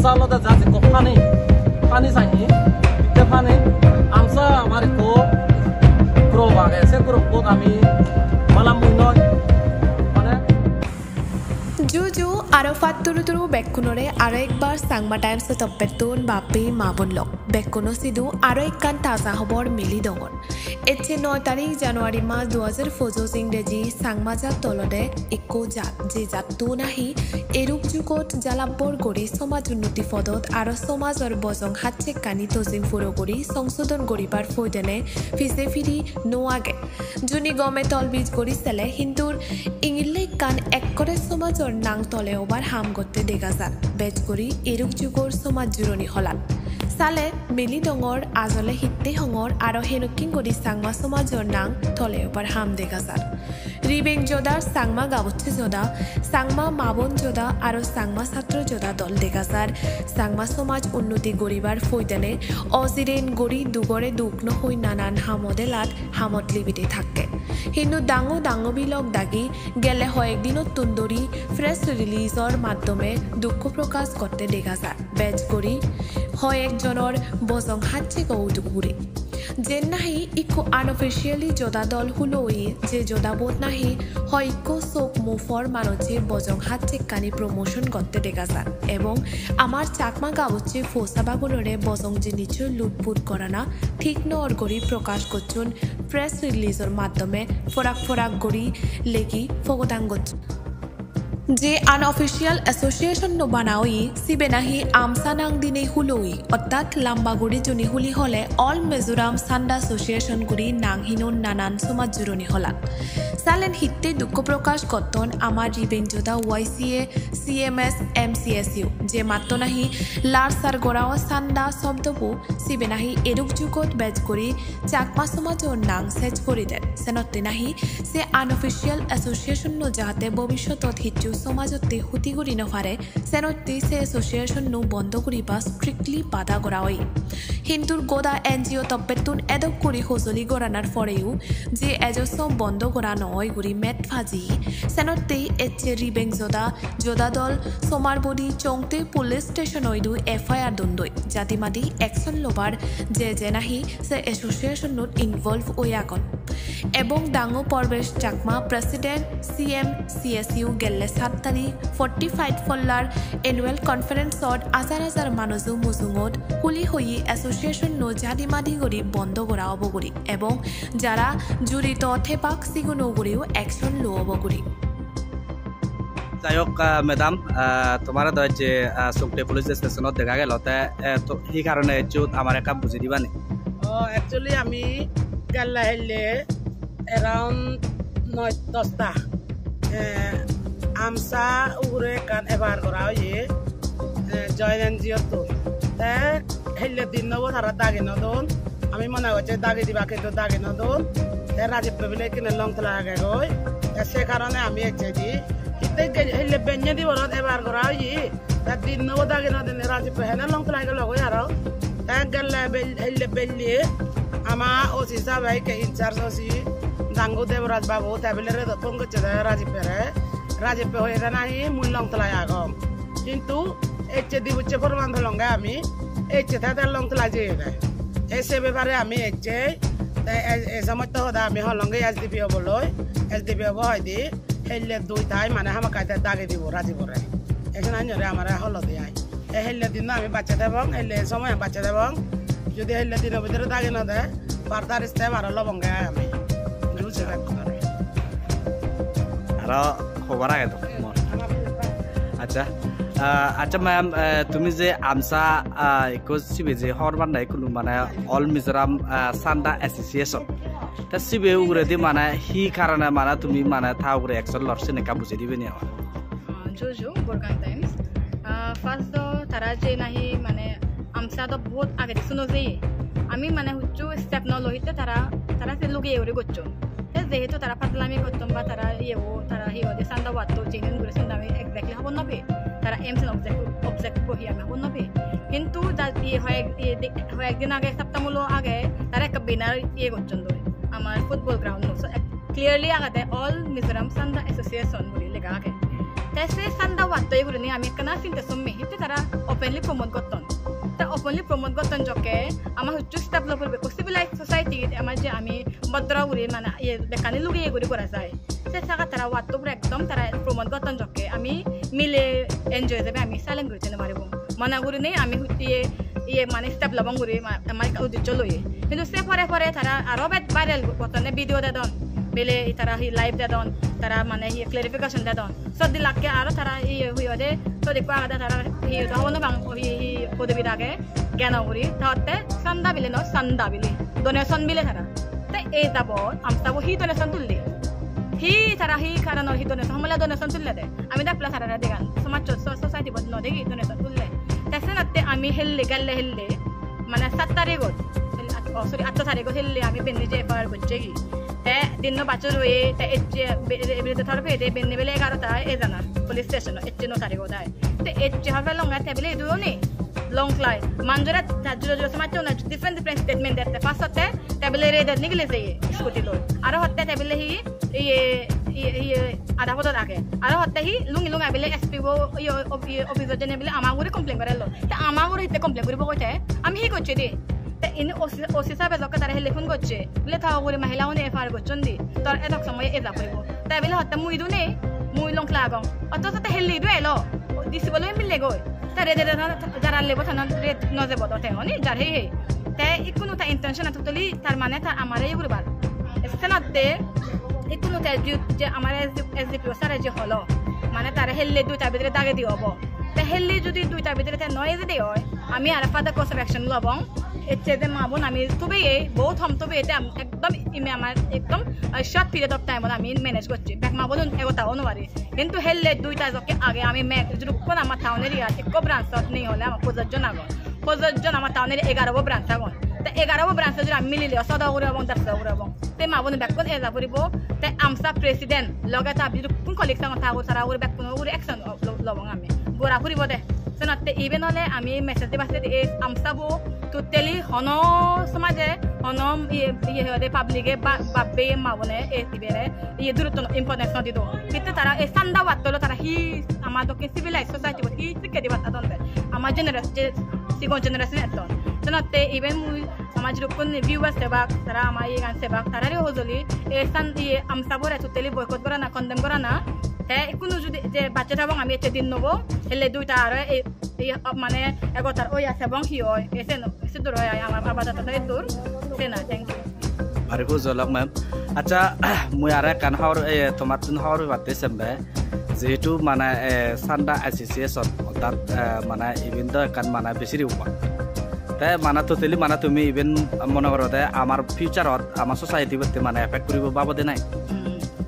আমসা আলাদা যাচ্ছে কখনো পানি চাইনি বিদ্যা পানি আমসা আমার কো গ্রো বাগে সে গ্রো আমি মালাম নয় মানে Juju Arafat Turuturu Bekunore Arekbar Sangma Times Topetun Bapi Mabunlok Bekuno Sidu Arekan Taza Hobor Mili Dongon Eche 9 তারিখ জানুয়ারি মাস 2014 ইংরেজি সাংমাজা তলদে ইকো জাত যে জাতটো নাহি এরূপ যুগত জালাব্বৰ কৰি সমাজ উন্নতি পদত আৰু সমাজৰ বজং হাতছে কানি তজিম ফুৰো কৰি সংশোধন কৰিবাৰ ফৈদেনে ফিসে ফিৰি নোয়াগে জুনি গমে তলবিজ কৰি চেলে হিন্দুৰ ইংলে কান একৰে সমাজৰ নাং তলে ওবাৰ হাম গতে দেখা যাত বেজ কৰি এৰূপ যুগৰ সমাজ জুৰণি হলাল সালে মিলি ডঙৰ আজলে হিত্তে হঙৰ আৰু হেনুকিং কৰি সাংমা সমাজৰ নাং তলে ওবাৰ হাম দেখা যাত ৰিবেং যোদাৰ সাংমা গাবচ্ছে যোদা সাংমা মাবন যোদা আৰু সাংমা ছাত্র যোদা দল দেখা যার সাংমা সমাজ উন্নতি গরিবার ফৈদানে অজিরেন গরি দুগরে দুখ নহৈ নানান হামদেলাত হামত লিবিতে থাকে হিন্দু ডাঙো ডাঙো বিলক দাগি গেলে একদিনত তুন্দরি ফ্রেশ রিলিজর মাধ্যমে দুঃখ প্রকাশ করতে দেখা যায় বেজ করি একজনের বজং হাতছে কৌতুকুরে যে নাহি ইকো আনঅফিসিয়ালি যোদা দল হুলোই যে যোদাবোধ নাহি ইকো সোপ মুফর মানুষে বজং হাত চেকানি প্রমোশন করতে দেখা যায় এবং আমার চাকমা গাবচ্ছে ফোসাবাগুলোরে বজং যে নিচে লুটপুট করা না ঠিক নর গড়ি প্রকাশ করছুন প্রেস রিলিজের মাধ্যমে ফরাক ফরাক গড়ি লেগি ফগদাং করছুন যে আনঅফিসিয়াল এসোসিয়েশন নো বানাওই সিবে নাহি আমসানাং দিনে হুলোই অর্থাৎ লাম্বাগুড়ি জুনি হুলি হলে অল মিজোরাম সান্ডা এসোসিয়েশন গুড়ি নাংহিনুন নানান সমাজ জুরনি হলাত সালেন হিত্তে দুঃখ প্রকাশ করতন আমার রিবেং যোদা ওয়াইসিএ সিএমএস এমসিএসইউ যে মাত্র নাহি লার সার গোড়াও সান্ডা শব্দবু সিবে নাহি এরূপ যুগত বেজ করি চাকমা সমাজর নাং সেচ করি দেন সেনতে নাহি সে আনঅফিসিয়াল এসোসিয়েশন নো যাহাতে ভবিষ্যতত হিচ্ছু সমাজতে হুতি করি নফারে সেনতে সে এসোসিয়েশন নো বন্ধ করিবা স্ট্রিক্টলি বাধা করা হয় হিন্দুর গোদা এনজিও তপ্পেতুন এদক করি হজলি গড়ানার ফরেও যে এজস্ব বন্ধ করা নয় গুড়ি মেট ফাজি সেনতে এচ্ছে রিবেং যোদা দল সোমারবডি চংতে পুলিশ স্টেশন হইদু এফআইআর দন্দই জাতিমাদি অ্যাকশন লবার যে নাহি সে এসোসিয়েশন নোট ইনভলভ ওয়াগন এবং ডাঙো পরবেশ চাকমা প্রেসিডেন্ট সিএম সিএসইউ গেলে 7 তারিখ 45 ফল্লার এনুৱেল কনফাৰেন্সত হাজাৰ মানুষও মুজুঙত হুলি হই এসোসিয়েশন নো জাতিমাদি গড়ি বন্ধ করা অবগরি এবং যারা জড়িত থেপাক সিগুনো গড়িও অ্যাকশন লো অবগরি যাই হোক ম্যাডাম তোমার যে চৌকটে পুলিশ স্টেশনত দেখা গেল সেই কারণে আমার একটা বুঝি দিবা নি একচুয়ালি আমি গেলা হেলে এরাউন্ড 9-10টা আমসা উগুরে কান এবার করা হয়ে জয়েন এনজিও তো হেলে দিন নব তারা দাগে নদন আমি মনে হচ্ছে দাগে দিবা কিন্তু দাগে নদন রাজীব পেবিলে কিনে লং তোলা আগে গই সে কারণে আমি এসেছি হেলে বেঞ্জে দিব এবার করা হয়ে তার দিন নব দাগে নদন রাজীব হেনে লং তোলা গেল গই আর গেলে হেলে বেলিয়ে আমার ওসি সাহেবকে ইনচার্জ ওসি ডাঙ্গু দেবরাজ বাবু তাবিলের ফোন করছে রাজীব হয়ে নাহি মুই লং তোলায় আগম কিন্তু এচ্ছে দিবুচ্ছে প্রমাণ লঙ্গে আমি এচ্ছে তাদের লং তোলা যেয়ে দেয় সে ব্যাপারে আমি এচ্ছে সমস্ত হদা আমি হলঙ্গে এসডিপিও বলই এসডিপিও হয়দি হেললে 2টাই মানে হামাকাইতে দাগে দিব রাজীবরে এখানে আনরে আমার হল দিয়ে হেললে দিন আমি বাচ্চা দেব হেললে সময় বাচ্চা দেব যদি হেললে দিনের ভিতরে দাগে না দেয় বার্তার স্টেপ আর লবঙ্গে আমি বুঝে আর খবর আগে তো আচ্ছা আচ্ছা ম্যাম তুমি যে আমসা সিবে যে হরবার নাই কোনো মানে অল মিজোরাম সান্ডা এসোসিয়েশন তা সিবে উগরে দি মানে হি কারণে মানে তুমি মানে থা উগরে অ্যাকশন লরছে নেকা বুঝে দিবে নি আমার জোজো বরগান টাইমস ফার্স্ট তো তারা যে নাহি মানে আমসা তো বহুত আগে শুনো যে আমি মানে হুচ্চু স্টেপ ন লইতে তারা সে লুগে এওরে গচ্চন যেহেতু তারা ফাজলামি করতাম বা তারা তারা হিওদে সান্ডা ওয়াতো চেনেন গুরে সান্ডা আমি এক্স্যাক্টলি হবন নবে তারা এমস অবজেক্ট কহি আমি হবন নবে কিন্তু একদিন আগে সপ্তাহমূল আগে তারা একটা ব্যানার করছেন ধরে আমার ফুটবল গ্রাউন্ড ক্লিয়ারলি আগাতে অল মিজোরাম সান্ডা এসোসিয়েশন বলে লেখা আগে তাই সে সান্ডা wattoi guruni ami kana sinte somme hitte tara openly promote gotton ta openly promote gotton jokke ama huccu step lo porbe civilized society ama je ami badra guri mana ye bekani lugi guri kora jay se saka tara watto pura ekdom tara promote gotton jokke ami mile enjoy jabe ami salen guri tene maribo mana guruni ami hutti ye মানে step লবং গুৰি আমাৰ উদ্দেশ্য লৈ কিন্তু সে পরে পরে তারা আরো ভাইরাল গতনে ভিডিও দেদন বেলে তারা হি লাইভ দেদন তারা মানে হি ক্লারিফিকেশন দেদন সদি লাকে আরো তারা ই হইও দে তো দেখবা আদা তারা হি দহন বাং হি পদবি লাগে জ্ঞান গুৰি তাতে সন্দা বিলে ন সন্দা বিলে ডোনেশন বিলে তারা তে এই যাব আমতাবো হি ডোনেশন তুললি হি তারা হি কারণ হি ডোনেশন हमला ডোনেশন তুললে দে আমি দেখলা তারা দেগান সমাজ সোসাইটি বদ ন দেখি ডোনেশন তুললে তেসেনাতে আমি হেললে গালে হেললে মানে 7 তারিখত সরি 8 তারিখত হেললে আমি বেন্নি যে এফআইআর করছে কি তে দিন বাচ্চার হয়ে তে এচে বিরুদ্ধে থরবে দে বেন্নি বেলে 11 টা এ জানা পুলিশ স্টেশন এচে 9 তারিখত আয় তে এচে হবে লঙ্গা টেবিলে দুনি লং ক্লাই মানজরা জুজু সমাজ না ডিফারেন্ট স্টেটমেন্ট দিতে ফার্স্টতে টেবিলে রে দে নিগলে যাই স্কুটি লই আর হতে টেবিলে হি আধা পদত আগে আর হতে হি লুঙ্গি লুঙ্গা বেলে এসপিও অফিসার জেনে বেলে আমাগুরি কমপ্লেইন করে লো তে আমাগুরি হিতে কমপ্লেইন করিব কইতে আমি হি করছি দি তে ইনি ওসি সাহেব জক তারে হেলিফোন করছে বলে থাও গুরি মহিলা উনি এফআইআর করছন দি তোর এতক সময় এজা করিব তাই বেলে হতে মুই দুনে মুই লং লাগো অত সাথে হেলি দু এলো দিসিবলে মিলে গই তারে দে যারা লেব থান রে নজে বদতে হনি যার হে তে ইকুনো তা ইন্টেনশন আতলি তার মানে তার আমারে গুরবার এসনাতে ইকুনো তে যে আমারে এসডিপিও সারে যে হলো মানে তার হেললে দুইটা ভিতরে দাগে দিওব তে হেললি যদি দুইটা ভিতরে তে নয় যদি হয় আমি আর ফাদা কোর্স অফ অ্যাকশন লবং এতে যে মাবুন আমি তবে এই বহুত হম তবে এটা একদম ইমে আমার একদম শর্ট পিরিয়ড অফ টাইম আমি ম্যানেজ করছি ব্যাক মাবুন এগোতা অনুবারি কিন্তু হেললে দুইটা জকে আগে আমি যখন আমার টাউনের ইয়াত এক ব্রাঞ্চত নেই হলে আমার প্রযোজ্য আমার টাউনের 11 ব্রাঞ্চ আগন তে 11 ব্রাঞ্চ যদি আমি মিলিলে 14 করে এবং 10 করে এবং তে মাবুন ব্যাক কোন এজা পড়িব তে আমসা প্রেসিডেন্ট লগা তা কোন কলিগস কথা তারা ওর ব্যাক কোন ওর অ্যাকশন লবং আমি গোরা ফুরিব দে সনাতে ইভেন হলে আমি মেসেজ দিবাসে এই আমসাবো টোটালি হন সমাজে হনম ইয়ে হদে পাবলিকে বাবে মাবনে এই দিবেরে ইয়ে গুরুত্ব ইম্পর্টেন্স দিদ কিন্তু তারা এই সান্দা ওয়াতলো তারা হি আমাদকে সিভিলাইজ সোসাইটি হি শিক্ষা দিবা তাদন্তে আমার জেনারেশন যে সিগন জেনারেশন এতন সনাতে ইভেন মুই সমাজ রূপন ভিউয়ার্স সেবা তারা আমার এই গান সেবা তারারে হজলি এই সান ইয়ে আমসাবরে টোটালি বয়কট করা না কন্ডেম করা না কোনো যদি যে বাচ্চা থাকবো আমি এতে দিন নেবো হেলে দুইটা আর মানে এগোতার ওই আছে এবং হি হয় এসে এসে দূর হয় আমার বাবা দাদা দূর সে না থ্যাংক ইউ আরে বুঝলাম ম্যাম আচ্ছা মুই আর কান হাওর তোমার তুন হাওর বাতে সেমবে যেহেতু মানে সান্ডা অ্যাসোসিয়েশন অর্থাৎ মানে ইভেন তো কান মানে বেশি উপায় তাই মানে টোটালি মানে তুমি ইভেন মনে করো আমার ফিউচারত আমার সোসাইটি করতে মানে এফেক্ট কৰিব বাবদে নাই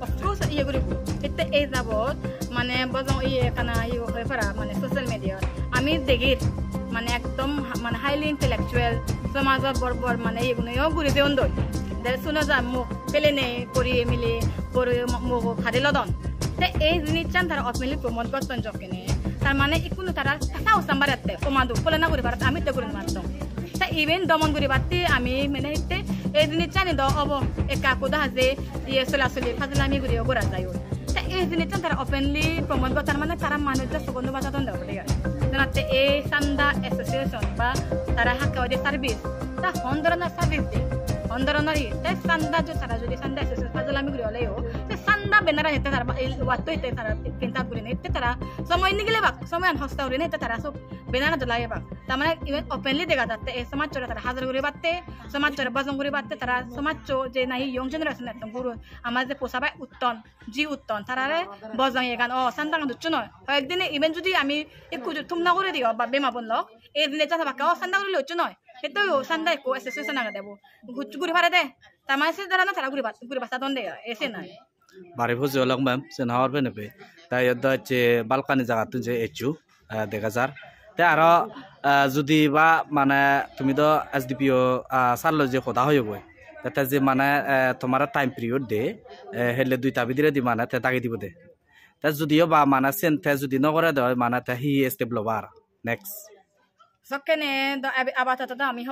অফকোৰ্স ইয়ে কৰিব এতে এই যাবত মানে বজং ইয়ে কানা ইয়ে হয় ফরা মানে সোশ্যাল মিডিয়া আমি দেখির মানে একদম মানে হাইলি ইন্টেলেকচুয়াল সমাজত বরবর মানে এগুলো ঘুরে দেউন দই শুনে যা মুখ পেলে নেই পড়িয়ে মিলে পরে মুখ খাদে লদন তে এই জিনিস চান তারা অপমিলি প্রমোট করতেন জকেনে তার মানে ইকুনো তারা সাউ সাম্বারাতে ওমাদু পলনা করে ভারত আমি তো করে মারতাম তা ইভেন দমন করে বাতে আমি মানে হিতে এই জিনিস জানি দ অব একা কোদা হাজে ইয়ে চলাচলি ফাজলামি করে গোরা যায় তা এই জিনিস চান তারা ওপেনলি প্রমোট করতার মানে তারা মানুষদের সুগন্ধ বাতাতন দেব ঠিক আছে জানাতে এই সান্দা অ্যাসোসিয়েশন বা তারা হাক্কাওয়াদের সার্ভিস তা হন ধরনের সার্ভিস দিয়ে হন ধরনের তে সান্দা যে তারা যদি সান্দা অ্যাসোসিয়েশন ফাজলামি করে হলেও তে সান্দা বেনারা হেতে তারা ওয়াতো হেতে তারা চিন্তা করে নেতে তারা সময় নিগলে বাক সময় হস্তা করে নেতে তারা সব বেনারা জ্বলায় বাক তার মানে ইভেন ওপেনলি দেখা যাচ্ছে এই সমাজ চোরা তারা হাজার করে বাতে সমাজ চোরা বাজং করে বাতে তারা সমাজ চো যে নাই ইয়ং জেনারেশন একদম গুরু আমার যে পোষাবাই উত্তন জি উত্তন তারারে বজাং এগান ও সান্দাং দুচ্ছ নয় কয়েকদিনে ইভেন যদি আমি একটু তুমনা করে দিও বা বেমা বললক এই দিনে চাষা বাক্কা ও সান্দা করে লচ্ছ নয় সেটা সান্দা একটু অ্যাসোসিয়েশন আগা দেবো ঘুরে ভাড়া দে তার মানে সে দ্বারা না তারা ঘুরে বাসা দন দেয় এসে নাই বারে বুঝে হলাম ম্যাম সেন হাওয়ার বেনেবে তাই হচ্ছে বালকানি জায়গা তুই যে এচু দেখা যার তাই আরো যদি বা মানে তুমি তো এসডিপিও সারলো যে কথা হয়ে বই তাতে যে মানে তোমার টাইম পিরিয়ড দে হেলে দুইটা ভিতরে দি মানে তে তাকে দিব দে তা যদিও বা মানে সেন তে যদি নকরে দেয় মানে তে হি স্টেপ লবার নেক্সট সকেনে আবার আমি